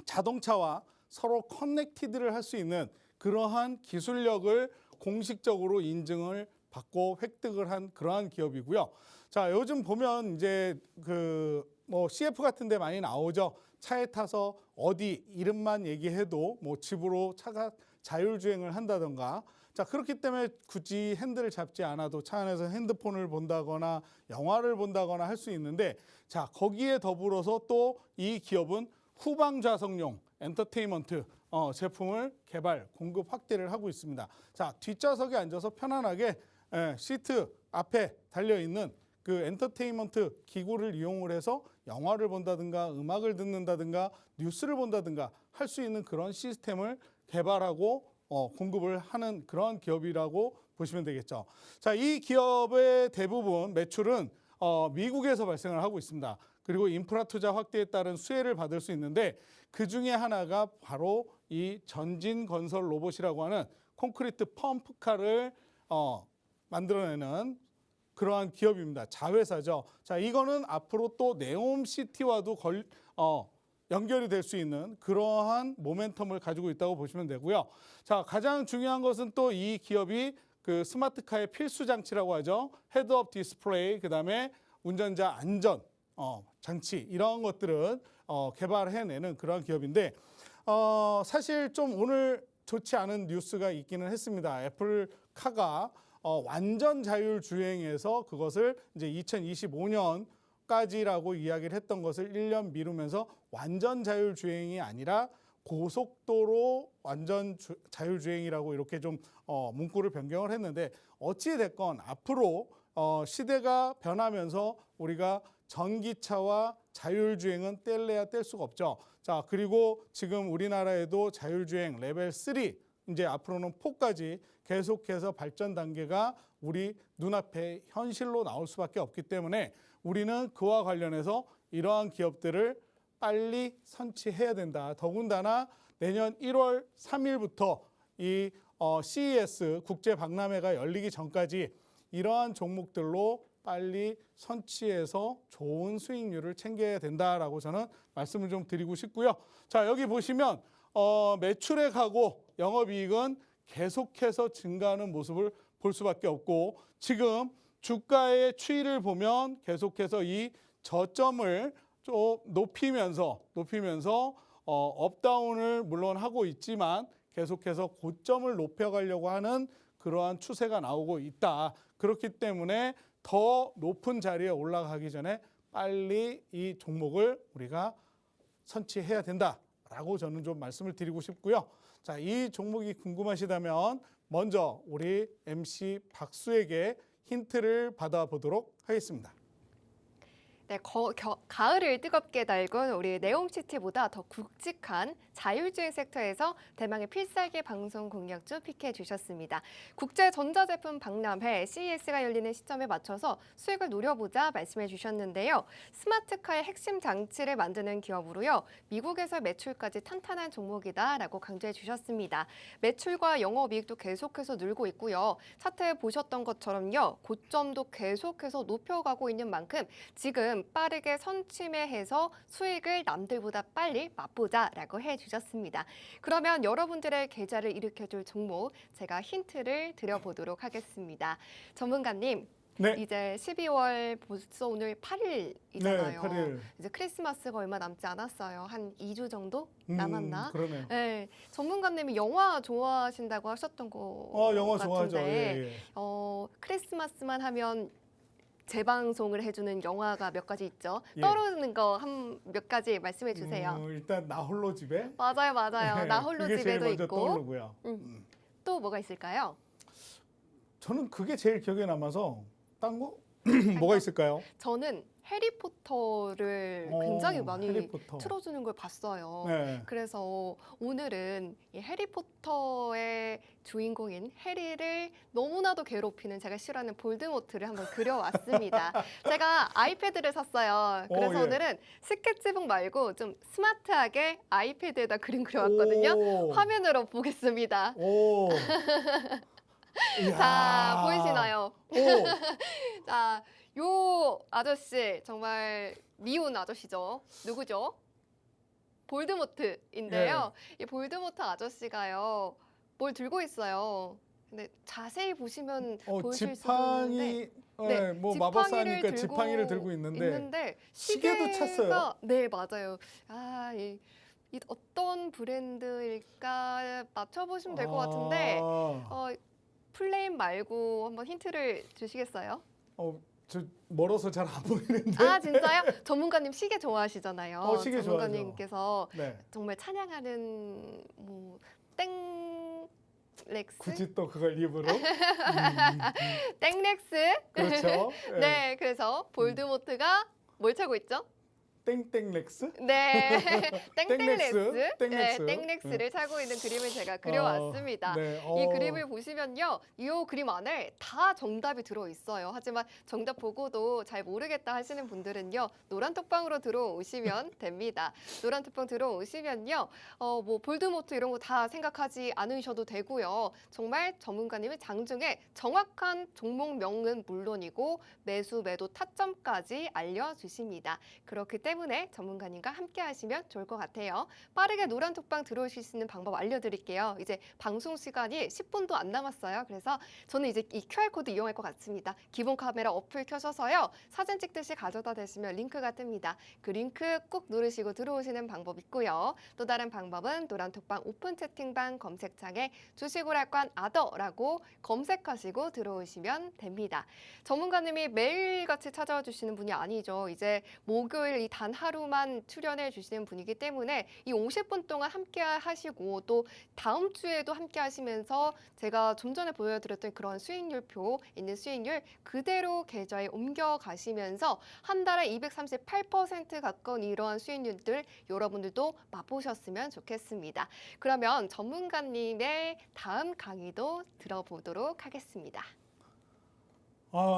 자동차와 서로 커넥티드를 할 수 있는 그러한 기술력을 공식적으로 인증을 받고 획득을 한 그러한 기업이고요. 자, 요즘 보면 이제 뭐 CF 같은 데 많이 나오죠. 차에 타서 어디 이름만 얘기해도 뭐 집으로 차가 자율주행을 한다던가. 자, 그렇기 때문에 굳이 핸들을 잡지 않아도 차 안에서 핸드폰을 본다거나 영화를 본다거나 할 수 있는데, 자, 거기에 더불어서 또 이 기업은 후방 좌석용 엔터테인먼트 제품을 개발, 공급 확대를 하고 있습니다. 자, 뒷좌석에 앉아서 편안하게 시트 앞에 달려있는 그 엔터테인먼트 기구를 이용을 해서 영화를 본다든가 음악을 듣는다든가 뉴스를 본다든가 할 수 있는 그런 시스템을 개발하고 공급을 하는 그런 기업이라고 보시면 되겠죠. 자, 이 기업의 대부분 매출은 미국에서 발생을 하고 있습니다. 그리고 인프라 투자 확대에 따른 수혜를 받을 수 있는데, 그 중에 하나가 바로 이 전진 건설 로봇이라고 하는 콘크리트 펌프카를 만들어내는 그러한 기업입니다. 자회사죠. 자, 이거는 앞으로 또 네옴시티와도 연결이 될 수 있는 그러한 모멘텀을 가지고 있다고 보시면 되고요. 자, 가장 중요한 것은 또 이 기업이 그 스마트카의 필수 장치라고 하죠. 헤드업 디스플레이, 그다음에 운전자 안전 장치, 이런 것들은 개발해내는 그러한 기업인데, 사실 좀 오늘 좋지 않은 뉴스가 있기는 했습니다. 애플카가 완전 자율주행에서 그것을 이제 2025년까지라고 이야기를 했던 것을 1년 미루면서 완전 자율주행이 아니라 고속도로 완전 자율주행이라고 이렇게 좀 문구를 변경을 했는데, 어찌 됐건 앞으로 시대가 변하면서 우리가 전기차와 자율주행은 뗄래야 뗄 수가 없죠. 자, 그리고 지금 우리나라에도 자율주행 레벨 3 이제 앞으로는 4까지 계속해서 발전 단계가 우리 눈앞에 현실로 나올 수밖에 없기 때문에 우리는 그와 관련해서 이러한 기업들을 빨리 선취해야 된다. 더군다나 내년 1월 3일부터 이 CES 국제 박람회가 열리기 전까지 이러한 종목들로 빨리 선취해서 좋은 수익률을 챙겨야 된다라고 저는 말씀을 좀 드리고 싶고요. 자, 여기 보시면 매출액하고 영업이익은 계속해서 증가하는 모습을 볼 수밖에 없고 지금 주가의 추이를 보면 계속해서 이 저점을 좀 높이면서 업다운을 물론 하고 있지만 계속해서 고점을 높여가려고 하는 그러한 추세가 나오고 있다. 그렇기 때문에 더 높은 자리에 올라가기 전에 빨리 이 종목을 우리가 선취해야 된다라고 저는 좀 말씀을 드리고 싶고요. 자, 이 종목이 궁금하시다면 먼저 우리 MC 박수에게 힌트를 받아보도록 하겠습니다. 네, 가을을 뜨겁게 달군 우리 네옴시티보다 더 굵직한 자율주행 섹터에서 대망의 필살기 방송 공략주 픽해 주셨습니다. 국제 전자제품 박람회 CES가 열리는 시점에 맞춰서 수익을 노려보자 말씀해 주셨는데요. 스마트카의 핵심 장치를 만드는 기업으로요. 미국에서 매출까지 탄탄한 종목이다라고 강조해 주셨습니다. 매출과 영업이익도 계속해서 늘고 있고요. 차트에 보셨던 것처럼요. 고점도 계속해서 높여가고 있는 만큼 지금 빠르게 선취매해서 수익을 남들보다 빨리 맛보자라고 해주셨습니다. 그러면 여러분들의 계좌를 일으켜줄 종목 제가 힌트를 드려보도록 하겠습니다. 전문가님. 네. 이제 12월 벌써 오늘 8일이잖아요. 네, 8일. 이제 크리스마스가 얼마 남지 않았어요. 한 2주 정도 남았나? 그러네요. 네, 전문가님이 영화 좋아하신다고 하셨던 거 영화 같은데 좋아하죠. 예. 크리스마스만 하면 재방송을 해주는 영화가 몇 가지 있죠. 예. 떠오르는 거 몇 가지 말씀해 주세요. 일단 나 홀로 집에. 맞아요. 네, 나 홀로 그게 제일 집에도 먼저 있고. 떠오르고요. 또 뭐가 있을까요? 저는 그게 제일 기억에 남아서 딴 거 뭐가 있을까요? 저는 해리포터를 굉장히 많이 해리포터. 틀어주는 걸 봤어요. 네. 그래서 오늘은 이 해리포터의 주인공인 해리를 너무나도 괴롭히는 제가 싫어하는 볼드모트를 한번 그려왔습니다. 제가 아이패드를 샀어요. 그래서 예. 오늘은 스케치북 말고 좀 스마트하게 아이패드에다 그림 그려왔거든요. 화면으로 보겠습니다. 오. 자, 보이시나요? 오. 자, 요 아저씨 정말 미운 아저씨죠. 누구죠? 볼드모트인데요. 이 볼드모트 아저씨가요. 뭘 들고 있어요. 근데 자세히 보시면 보실 수도 있는데 지팡이 뭐 마법사니까 지팡이를 들고 있는데 시계도 찼어요. 네, 맞아요. 이 어떤 브랜드일까 맞춰보시면 될 것 같은데 플레임 말고 한번 힌트를 주시겠어요? 저 멀어서 잘 안 보이는데. 아, 진짜요? 전문가님 시계 좋아하시잖아요. 시계 전문가님께서 네. 정말 찬양하는 땡렉스? 굳이 또 그걸 입으로? 땡렉스? 그렇죠. 네, 그래서 볼드모트가 뭘 차고 있죠? 땡땡렉스? 네, 땡렉스. 네, 땡렉스를 차고 있는 그림을 제가 그려왔습니다. 네. 이 그림을 보시면요, 이 그림 안에 다 정답이 들어있어요. 하지만 정답 보고도 잘 모르겠다 하시는 분들은요, 노란 톡방으로 들어오시면 됩니다. 노란 톡방 들어오시면요, 뭐 볼드모트 이런 거 다 생각하지 않으셔도 되고요. 정말 전문가님이 장중에 정확한 종목명은 물론이고 매수, 매도, 타점까지 알려주십니다. 그렇기 때문에 전문가님과 함께 하시면 좋을 것 같아요. 빠르게 노란 톡방 들어오실 수 있는 방법 알려드릴게요. 이제 방송 시간이 10분도 안 남았어요. 그래서 저는 이제 이 QR코드 이용할 것 같습니다. 기본 카메라 어플 켜셔서요. 사진 찍듯이 가져다 대시면 링크가 뜹니다. 그 링크 꾹 누르시고 들어오시는 방법 있고요. 또 다른 방법은 노란 톡방 오픈 채팅방 검색창에 주식오락관 아더라고 검색하시고 들어오시면 됩니다. 전문가님이 매일같이 찾아와 주시는 분이 아니죠. 이제 목요일 이 단 하루만 출연해 주시는 분이기 때문에 이 50분 동안 함께 하시고 또 다음 주에도 함께 하시면서 제가 좀 전에 보여드렸던 그런 수익률표 있는 수익률 그대로 계좌에 옮겨가시면서 한 달에 238% 가까운 이러한 수익률들 여러분들도 맛보셨으면 좋겠습니다. 그러면 전문가님의 다음 강의도 들어보도록 하겠습니다.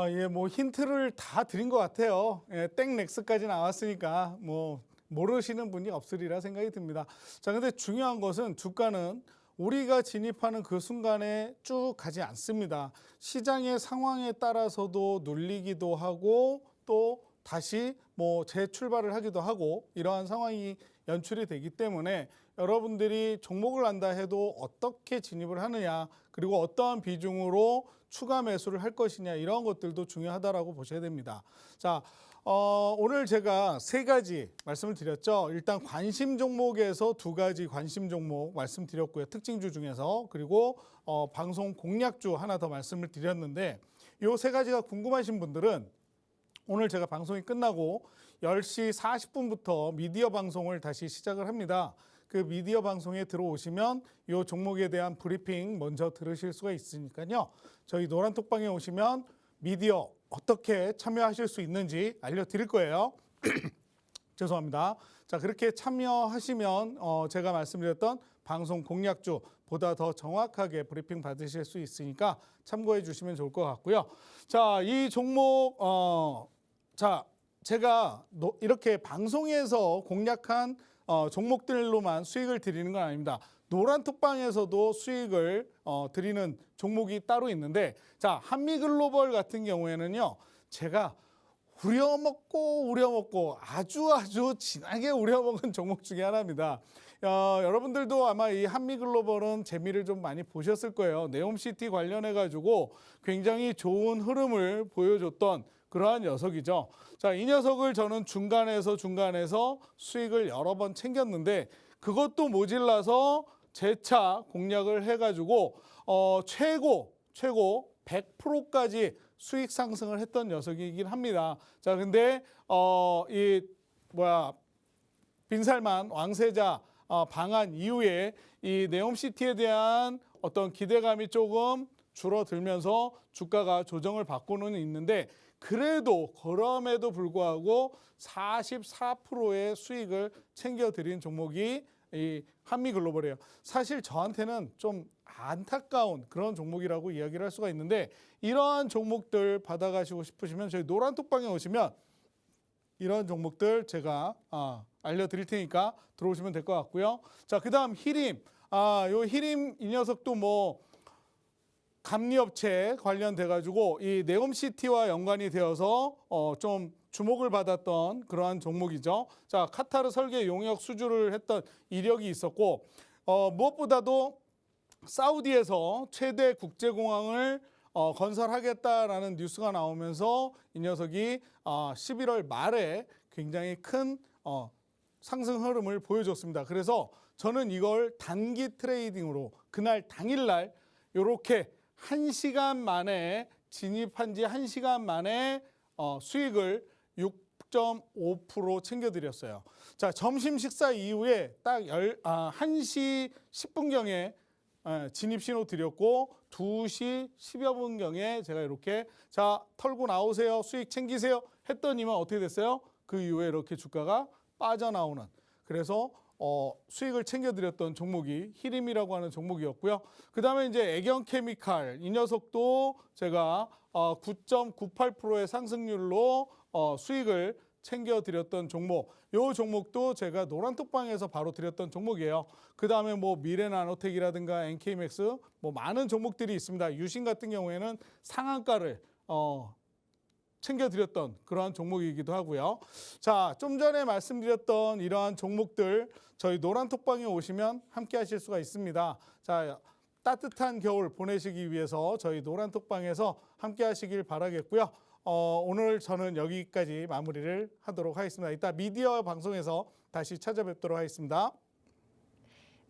예, 뭐 힌트를 다 드린 것 같아요. 예, 땡렉스까지 나왔으니까 뭐 모르시는 분이 없으리라 생각이 듭니다. 자, 근데 중요한 것은 주가는 우리가 진입하는 그 순간에 쭉 가지 않습니다. 시장의 상황에 따라서도 눌리기도 하고 또 다시 뭐 재출발을 하기도 하고 이러한 상황이 연출이 되기 때문에 여러분들이 종목을 한다 해도 어떻게 진입을 하느냐 그리고 어떠한 비중으로 추가 매수를 할 것이냐 이런 것들도 중요하다라고 보셔야 됩니다. 자, 오늘 제가 세 가지 말씀을 드렸죠. 일단 관심 종목에서 두 가지 관심 종목 말씀드렸고요. 특징주 중에서 그리고 방송 공략주 하나 더 말씀을 드렸는데 이 세 가지가 궁금하신 분들은 오늘 제가 방송이 끝나고 10시 40분부터 미디어 방송을 다시 시작을 합니다. 그 미디어 방송에 들어오시면 이 종목에 대한 브리핑 먼저 들으실 수가 있으니까요. 저희 노란톡방에 오시면 미디어 어떻게 참여하실 수 있는지 알려드릴 거예요. 죄송합니다. 자, 그렇게 참여하시면 제가 말씀드렸던 방송 공략주 보다 더 정확하게 브리핑 받으실 수 있으니까 참고해 주시면 좋을 것 같고요. 자, 이 종목 자, 제가 이렇게 방송에서 공략한 종목들로만 수익을 드리는 건 아닙니다. 노란톡방에서도 수익을 드리는 종목이 따로 있는데 자, 한미글로벌 같은 경우에는요. 제가 우려먹고 아주 진하게 우려먹은 종목 중에 하나입니다. 여러분들도 아마 이 한미글로벌은 재미를 좀 많이 보셨을 거예요. 네옴시티 관련해 가지고 굉장히 좋은 흐름을 보여줬던 그러한 녀석이죠. 자, 이 녀석을 저는 중간에서 수익을 여러 번 챙겼는데 그것도 모질라서 재차 공략을 해가지고 최고 100%까지 수익 상승을 했던 녀석이긴 합니다. 자, 근데 빈살만 왕세자 방한 이후에 이 네옴시티에 대한 어떤 기대감이 조금 줄어들면서 주가가 조정을 받고는 있는데 그럼에도 불구하고 44%의 수익을 챙겨드린 종목이 이 한미글로벌이에요. 사실 저한테는 좀 안타까운 그런 종목이라고 이야기를 할 수가 있는데 이러한 종목들 받아가시고 싶으시면 저희 노란톡방에 오시면 이런 종목들 제가 알려드릴 테니까 들어오시면 될 것 같고요. 자, 그다음 히림. 요 히림 이 녀석도 뭐 감리업체 관련돼 가지고 이 네옴시티와 연관이 되어서 좀 주목을 받았던 그러한 종목이죠. 자, 카타르 설계 용역 수주를 했던 이력이 있었고 무엇보다도 사우디에서 최대 국제공항을 건설하겠다라는 뉴스가 나오면서 이 녀석이 11월 말에 굉장히 큰 상승 흐름을 보여줬습니다. 그래서 저는 이걸 단기 트레이딩으로 그날 당일날 이렇게 1시간 만에 진입한 지 1시간 만에 수익을 6.5% 챙겨드렸어요. 자, 점심 식사 이후에 딱 1시 10분경에 진입 신호 드렸고 2시 10여 분경에 제가 이렇게 자, 털고 나오세요. 수익 챙기세요. 했더니만 어떻게 됐어요? 그 이후에 이렇게 주가가 빠져나오는 그래서 수익을 챙겨드렸던 종목이 히림이라고 하는 종목이었고요. 그 다음에 이제 애경케미칼 이 녀석도 제가 9.98%의 상승률로 수익을 챙겨드렸던 종목. 이 종목도 제가 노란톡방에서 바로 드렸던 종목이에요. 그 다음에 뭐 미래나노텍이라든가 NK맥스 뭐 많은 종목들이 있습니다. 유신 같은 경우에는 상한가를 챙겨드렸던 그러한 종목이기도 하고요. 자, 좀 전에 말씀드렸던 이러한 종목들 저희 노란톡방에 오시면 함께 하실 수가 있습니다. 자, 따뜻한 겨울 보내시기 위해서 저희 노란톡방에서 함께 하시길 바라겠고요. 오늘 저는 여기까지 마무리를 하도록 하겠습니다. 이따 미디어 방송에서 다시 찾아뵙도록 하겠습니다.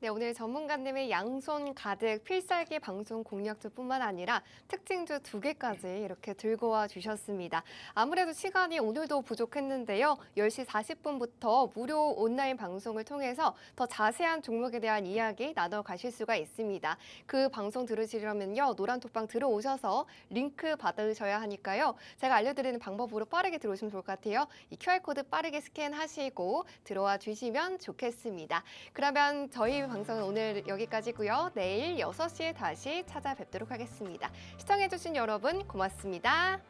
네, 오늘 전문가님의 양손 가득 필살기 방송 공략주뿐만 아니라 특징주 2개까지 이렇게 들고 와 주셨습니다. 아무래도 시간이 오늘도 부족했는데요. 10시 40분부터 무료 온라인 방송을 통해서 더 자세한 종목에 대한 이야기 나눠가실 수가 있습니다. 그 방송 들으시려면요. 노란톡방 들어오셔서 링크 받으셔야 하니까요. 제가 알려드리는 방법으로 빠르게 들어오시면 좋을 것 같아요. 이 QR코드 빠르게 스캔하시고 들어와 주시면 좋겠습니다. 그러면 저희 방송은 오늘 여기까지고요. 내일 6시에 다시 찾아뵙도록 하겠습니다. 시청해주신 여러분 고맙습니다.